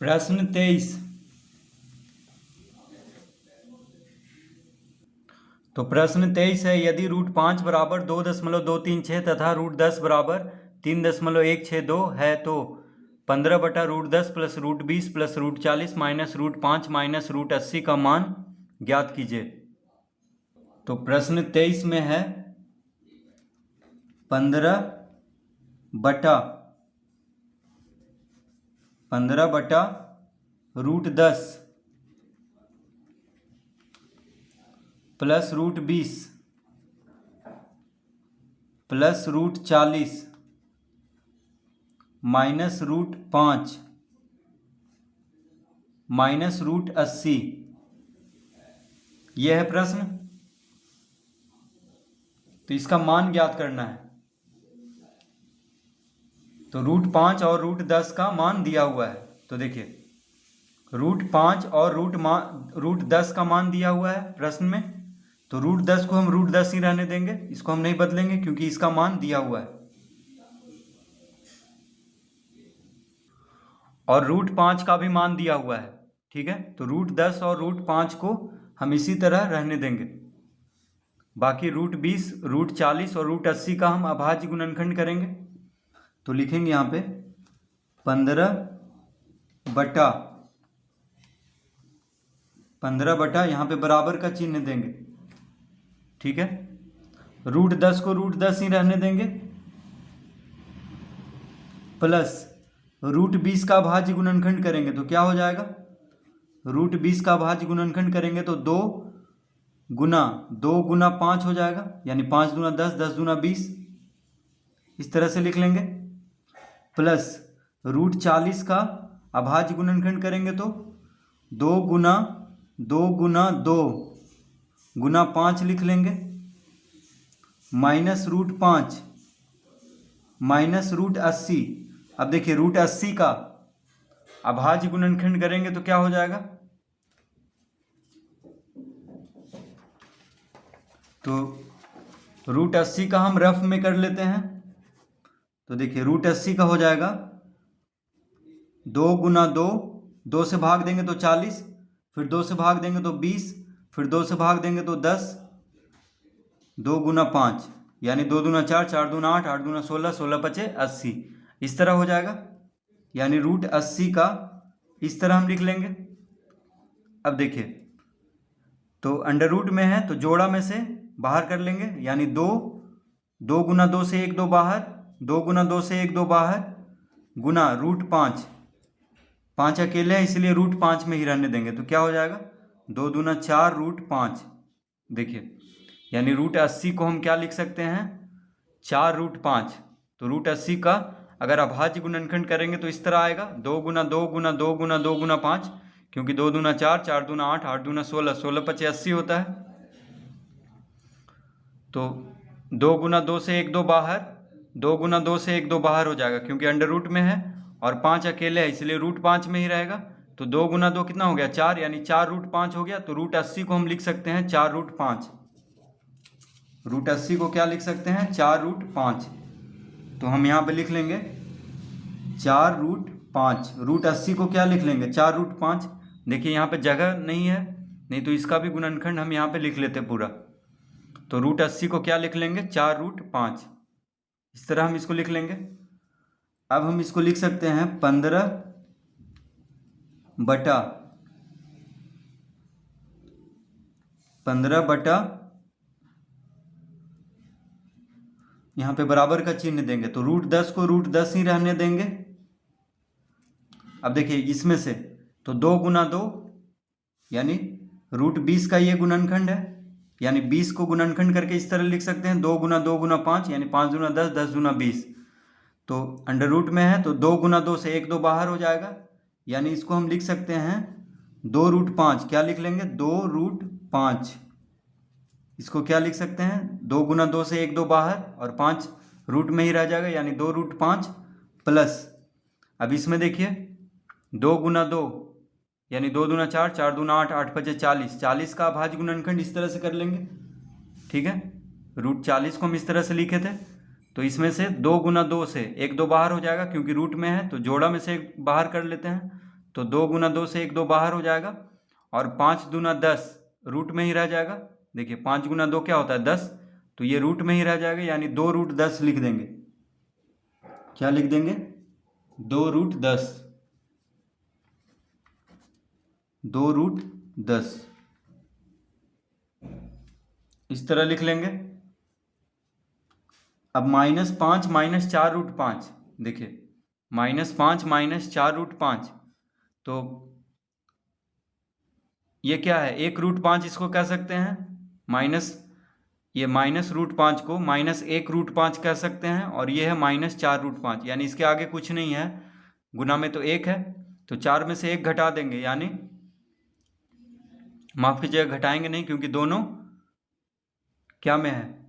प्रश्न 23। तो प्रश्न 23 है, यदि √5 बराबर 2.236 तथा √10 बराबर 3.162 है तो 15/√10 प्लस √20 प्लस √40 माइनस √5 माइनस √80 का मान ज्ञात कीजिए। तो प्रश्न 23 में है 15/√10 प्लस √20 प्लस √40 माइनस √5 माइनस √80। यह है प्रश्न। तो इसका मान ज्ञात करना है। तो √5 और √10 का मान दिया हुआ है। तो देखिए √5 और √10 का मान दिया हुआ है प्रश्न में। तो √10 को हम √10 ही रहने देंगे, इसको हम नहीं बदलेंगे क्योंकि इसका मान दिया हुआ है। और √5 का भी मान दिया हुआ है, ठीक है। तो √10 और √5 को हम इसी तरह रहने देंगे। बाकी √20 √40 और √80 का हम अभाज्य गुणनखंड करेंगे। तो लिखेंगे यहाँ पे 15 यहाँ पे बराबर का चिन्ह देंगे, ठीक है। √10 को √10 ही रहने देंगे प्लस √20 का भाज्य गुणनखंड करेंगे तो क्या हो जाएगा। √20 का भाज्य गुणनखंड करेंगे तो 2 गुना 5 हो जाएगा, यानी 5 दूना 10, 10 दूना 20, इस तरह से लिख लेंगे। प्लस √40 का अभाज्य गुणनखंड करेंगे तो 2 गुना 2 गुना 5 लिख लेंगे, माइनस √5 माइनस √80। अब देखिए √80 का अभाज्य गुणनखंड करेंगे तो क्या हो जाएगा। तो √80 का हम रफ में कर लेते हैं। तो देखिए √80 का हो जाएगा 2 गुना 2 से भाग देंगे तो 40, फिर 2 से भाग देंगे तो 20, फिर 2 से भाग देंगे तो 10, 2 गुना 5 यानी 2 दूना 4, 4 दूना 8, 8 दूना 16, 16 पचे 80, इस तरह हो जाएगा। यानी √80 का इस तरह हम लिख लेंगे। अब देखिए तो अंडर रूट में है तो जोड़ा में से बाहर कर लेंगे, यानी 2 गुना 2 से 1 2 बाहर, 2 गुना 2 से 1 2 बाहर, गुना √5, 5 अकेले है इसलिए √5 में ही रहने देंगे तो क्या हो जाएगा 2 दूना 4 √5। देखिए यानी √80 को हम क्या लिख सकते हैं 4 √5। तो √80 का अगर अभाज्य गुणनखंड करेंगे तो इस तरह आएगा 2 गुना 2 गुना 2 गुना 2 गुना 5, क्योंकि 2 दूना 4, 4 दूना 8, 8 दूना 16, 16 पचे 80 होता है। तो 2 गुना 2 से 1 2 बाहर, 2 गुना 2 से 1 2 बाहर हो जाएगा क्योंकि अंडर रूट में है और 5 अकेले है इसलिए √5 में ही रहेगा। तो 2 गुना 2 कितना हो गया 4, यानी 4 √5 हो गया। तो √80 को हम लिख सकते हैं 4 √5। √80 को क्या लिख सकते हैं 4 √5। तो हम यहाँ पे लिख लेंगे 4 √5। √80 को क्या लिख लेंगे 4 √5। देखिए यहाँ पे जगह नहीं है, नहीं तो इसका भी गुणनखंड हम यहाँ पे लिख लेते पूरा। तो √80 को क्या लिख लेंगे 4 √5, इस तरह हम इसको लिख लेंगे। अब हम इसको लिख सकते हैं 15 यहाँ पे बराबर का चिन्ह देंगे तो √10 को √10 ही रहने देंगे। अब देखिए इसमें से तो 2 गुना 2 यानी √20 का ये गुणनखंड है, यानी 20 को गुणनखंड करके इस तरह लिख सकते हैं 2 गुना 2 गुना 5, यानी 5 दूना 10, 10 दूना 20। तो अंडर रूट में है तो 2 गुना 2 से 1 2 बाहर हो जाएगा, यानी इसको हम लिख सकते हैं 2 √5। क्या लिख लेंगे 2 √5। इसको क्या लिख सकते हैं 2 गुना 2 से 1 2 बाहर और 5 रूट में ही रह जाएगा, यानी 2 √5 प्लस। अब इसमें देखिए 2 गुना 2 यानी 2 दूना 4, 4 दूना 8, 8 पचे 40, 40 का अभाज्य गुणनखंड इस तरह से कर लेंगे, ठीक है। √40 को हम इस तरह से लिखे थे। तो इसमें से 2 गुना 2 से 1 2 बाहर हो जाएगा क्योंकि रूट में है तो जोड़ा में से बाहर कर लेते हैं। तो 2 गुना 2 से 1 2 बाहर हो जाएगा, और 5 दूना 10 रूट में ही रह जाएगा। देखिए 5 गुना 2 क्या होता है 10, तो ये रूट में ही रह जाएगा, यानी 2 रूट 10 लिख देंगे। क्या लिख देंगे? 2 रूट 10, 2 रूट 10 इस तरह लिख लेंगे। अब -5 - 4 रूट 5, देखिए -5 - 4 रूट 5, तो ये क्या है 1 रूट 5 इसको कह सकते हैं, ये माइनस रूट 5 को -1 रूट 5 कह सकते हैं, और ये है -4 रूट 5, यानी इसके आगे कुछ नहीं है, गुना में तो 1 है, तो 4 में से 1 घटा देंगे, यानी माफ कीजिएगा घटाएंगे नहीं क्योंकि दोनों क्या में है,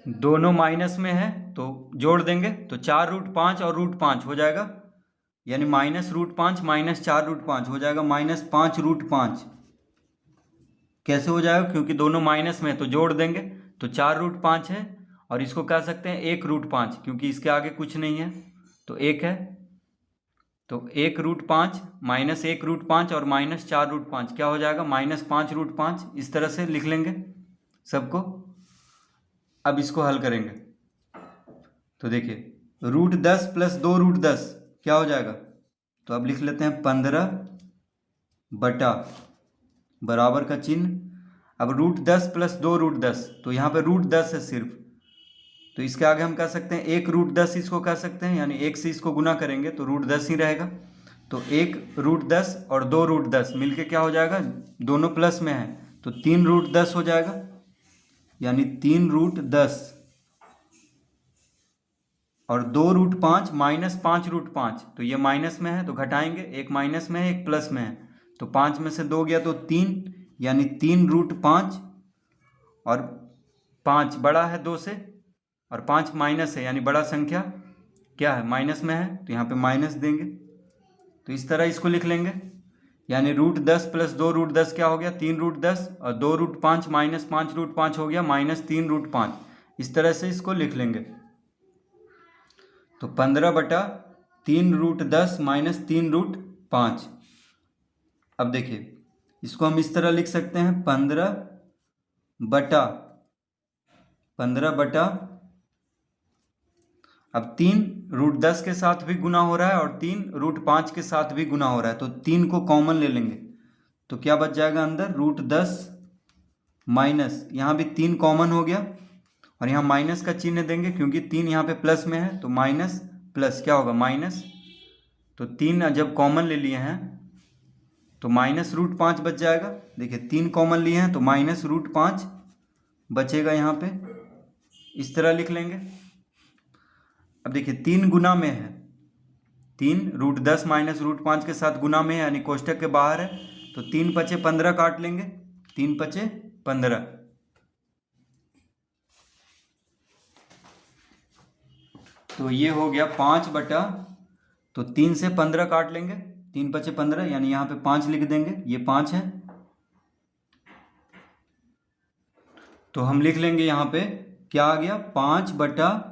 दोनों माइनस में है, तो जोड़ देंगे, तो 4 रूट 5 और रूट 5 हो जाएगा, यानी -√5 - 4 रूट 5 हो जाएगा -5 रूट 5। कैसे हो जाएगा? क्योंकि दोनों माइनस में है तो जोड़ देंगे, तो 4 रूट 5 है, और इसको कह सकते हैं 1 रूट 5 क्योंकि इसके आगे कुछ नहीं है, तो 1 है, तो 1 रूट 5 -1 रूट 5 और -4 रूट 5 क्या हो जाएगा -5 रूट 5। इस तरह से लिख लेंगे सबको। अब इसको हल करेंगे, तो देखिए √10 + 2 रूट 10 क्या हो जाएगा, तो अब लिख लेते हैं 15 बटा बराबर का चिन्ह। अब √10 + 2 रूट 10, तो यहाँ पे √10 है सिर्फ, तो इसके आगे हम कह सकते हैं 1 रूट 10 इसको कह सकते हैं, यानी 1 से इसको गुना करेंगे तो √10 ही रहेगा, तो 1 रूट 10 और 2 रूट 10 मिलके क्या हो जाएगा, दोनों प्लस में है तो 3 रूट 10 हो जाएगा, यानी 3 रूट 10, और 2 रूट 5 -5 रूट 5, तो ये माइनस में है तो घटाएंगे, एक माइनस में है एक प्लस में है, तो 5 में से 2 गया तो 3, यानी 3 रूट 5, और 5 बड़ा है 2 से, और 5 माइनस है, यानी बड़ा संख्या क्या है माइनस में है, तो यहाँ पे माइनस देंगे, तो इस तरह इसको लिख लेंगे, यानी √10 + 2 रूट 10 क्या हो गया 3 रूट 10, और 2 रूट 5 -5 रूट 5 हो गया -3 रूट 5। इस तरह से इसको लिख लेंगे, तो 15 बटा 3 रूट 10 -3 रूट 5। अब देखिए इसको हम इस तरह लिख सकते हैं 15 बटा अब 3 रूट 10 के साथ भी गुना हो रहा है और 3 रूट 5 के साथ भी गुना हो रहा है, तो 3 को कॉमन ले लेंगे, तो क्या बच जाएगा अंदर √10 माइनस, यहाँ भी 3 कॉमन हो गया, और यहाँ माइनस का चिन्ह देंगे क्योंकि 3 यहाँ पे प्लस में है, तो माइनस प्लस क्या होगा माइनस, तो 3 जब कॉमन ले लिए हैं तो -√5 बच जाएगा। देखिए 3 कॉमन लिए हैं तो -√5 बचेगा यहाँ पे, इस तरह लिख लेंगे। अब देखिए 3 गुना में है, 3 √10 -√5 के साथ गुना में है, यानी कोष्टक के बाहर है, तो 3 × 5 = 15 काट लेंगे, 3 × 5 = 15, तो ये हो गया 5 बटा, तो 3 से 15 काट लेंगे, 3 × 5 = 15, यानी यहाँ पे 5 लिख देंगे, ये 5 है, तो हम लिख लेंगे यहाँ पे क्या आ गया 5 बटा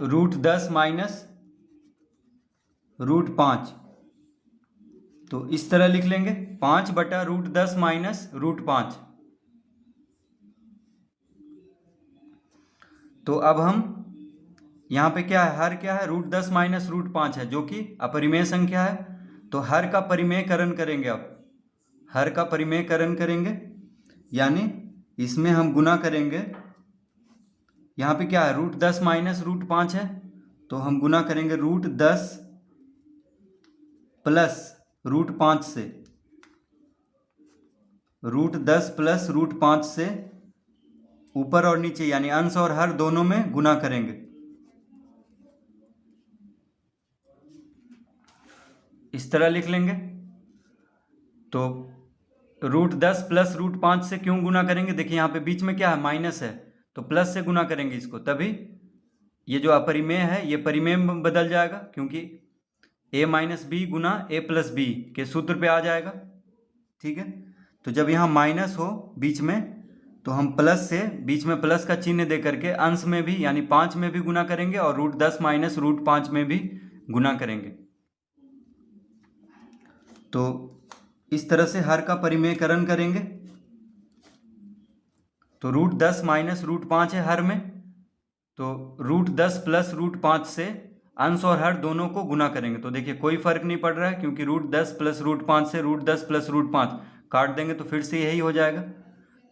√10 -√5, तो इस तरह लिख लेंगे 5 बटा √10 -√5। तो अब हम यहाँ पे क्या है, हर क्या है √10 -√5 है, जो कि अपरिमेय संख्या है, तो हर का परिमेयकरण करेंगे। अब हर का परिमेयकरण करेंगे, यानी इसमें हम गुना करेंगे, यहाँ पे क्या है √10 -√5 है, तो हम गुना करेंगे √10 प्लस √5 से, √10 प्लस √5 से ऊपर और नीचे यानी अंश और हर दोनों में गुना करेंगे, इस तरह लिख लेंगे। तो √10 प्लस √5 से क्यों गुना करेंगे, देखिए यहाँ पे बीच में क्या है माइनस है, तो प्लस से गुना करेंगे इसको, तभी ये जो अपरिमेय है ये परिमेय में बदल जाएगा, क्योंकि a - b Guna a + b के सूत्र पे आ जाएगा। ठीक है, तो जब यहाँ माइनस हो बीच में तो हम प्लस से बीच में प्लस का चिन्ह दे करके अंश में भी यानी 5 में भी गुना करेंगे और √10 माइनस √5 में भी गुना करेंगे। तो इस तरह से हर का परिमेयकरण करेंगे। तो √10 माइनस √5 है हर में, तो √10 प्लस √5 से अंश और हर दोनों को गुना करेंगे। तो देखिए कोई फर्क नहीं पड़ रहा है, क्योंकि √10 प्लस √5 से √10 प्लस √5 काट देंगे तो फिर से यही हो जाएगा।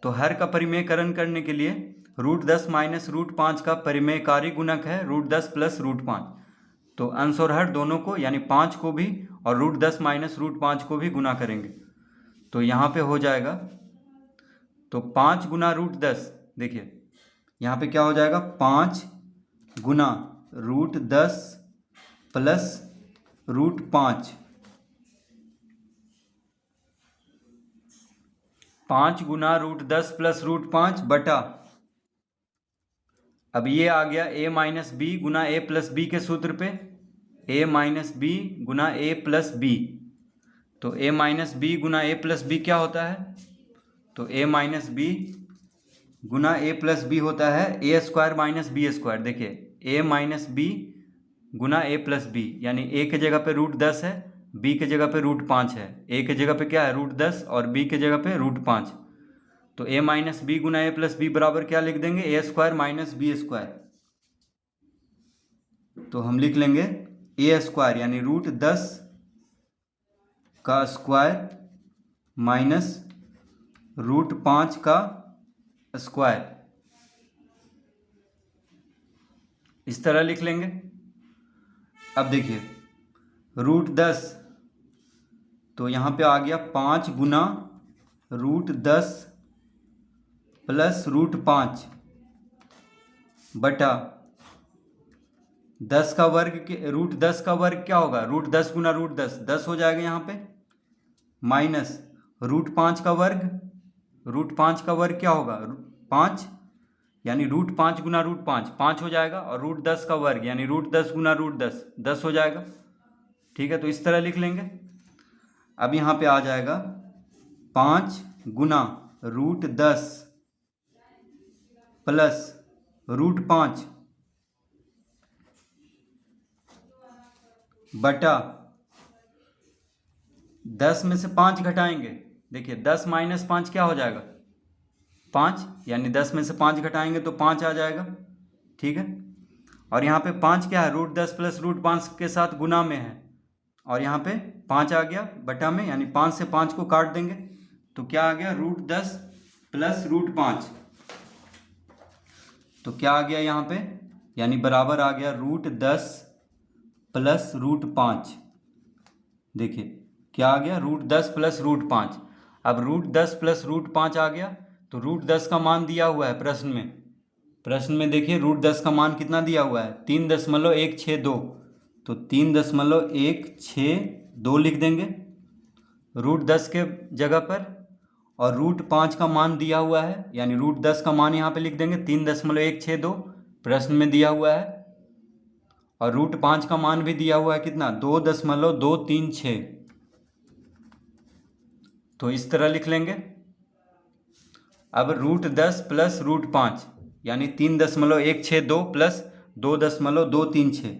तो हर का परिमेयकरण करने के लिए √10 माइनस √5 का परिमेयकारी गुणक है √10 प्लस √5। तो अंश और हर दोनों को यानी 5 को भी और √10 माइनस √5 को भी गुना करेंगे। तो यहाँ पे हो जाएगा, तो 5 गुना √10, देखिए यहाँ पे क्या हो जाएगा, 5 गुना √10 प्लस √5, 5 गुना √10 प्लस √5 बटा, अब ये आ गया a माइनस बी गुना a प्लस बी के सूत्र पे, a माइनस बी गुना a प्लस बी। तो a माइनस बी गुना a प्लस बी क्या होता है, तो a माइनस बी गुना a प्लस बी होता है a square minus B square. देखिए a माइनस बी गुना a प्लस बी, यानी a के जगह पे √10 है, b के जगह पे √5 है, a के जगह पे क्या है √10 और b के जगह पे √5। तो a माइनस बी गुना a प्लस बी बराबर क्या लिख देंगे, a square minus B square. तो हम लिख लेंगे a स्क्वायर यानी √10 का स्क्वायर माइनस √5 का स्क्वायर, इस तरह लिख लेंगे। अब देखिए √10, तो यहाँ पे आ गया 5 गुना √10 प्लस √5 बटा 10 का वर्ग के √10 का वर्ग क्या होगा, √10 गुना √10 10 हो जाएगा यहाँ पे, माइनस √5 का वर्ग, √5 का वर्ग क्या होगा 5, यानी √5 गुना √5 5 हो जाएगा, और √10 का वर्ग यानी √10 गुना √10 10 हो जाएगा। ठीक है, तो इस तरह लिख लेंगे। अब यहाँ पे आ जाएगा 5 गुना √10 प्लस √5 बटा 10 में से 5 घटाएंगे, देखिए 10 माइनस 5 क्या हो जाएगा 5, यानी 10 में से 5 घटाएंगे तो 5 आ जाएगा। ठीक है, और यहाँ पे 5 क्या है, √10 प्लस √5 के साथ गुना में है, और यहाँ पे 5 आ गया बटा में, यानी 5 से 5 को काट देंगे तो क्या आ गया √10 प्लस √5। तो क्या आ गया यहाँ पे, यानी बराबर आ गया √10 प्लस √5। देखिए क्या आ गया, √10 प्लस √5। अब √10 प्लस √5 आ गया, तो √10 का मान दिया हुआ है प्रश्न में देखिए √10 का मान कितना दिया हुआ है 3.162, तो 3.162 लिख देंगे √10 के जगह पर, और √5 का मान दिया हुआ है, यानी √10 का मान यहाँ पे लिख देंगे 3.162 प्रश्न में दिया हुआ है, और √5 का मान भी दिया हुआ है कितना 2.236। तो इस तरह लिख लेंगे। अब √10 प्लस √5 यानी 3.162 प्लस 2.236,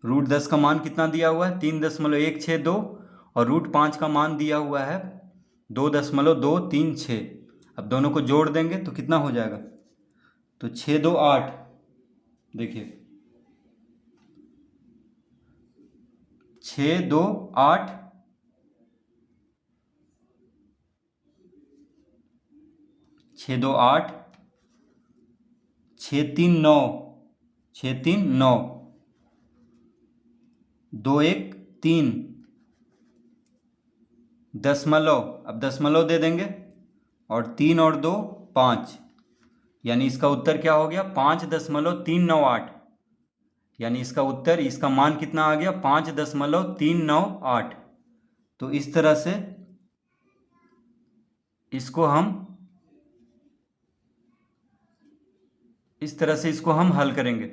√10 का मान कितना दिया हुआ है 3.162 और √5 का मान दिया हुआ है 2.236। अब दोनों को जोड़ देंगे तो कितना हो जाएगा, तो 6 2 8, देखिए 6 2 8, 6 2 8, 6 3 9, 6 3 9, 2 1 3, दशमलव, अब दशमलव दे देंगे, और 3 और 2 5, यानी इसका उत्तर क्या हो गया 5.398, यानी इसका उत्तर, इसका मान कितना आ गया 5.398। तो इस तरह से इसको हम हल करेंगे।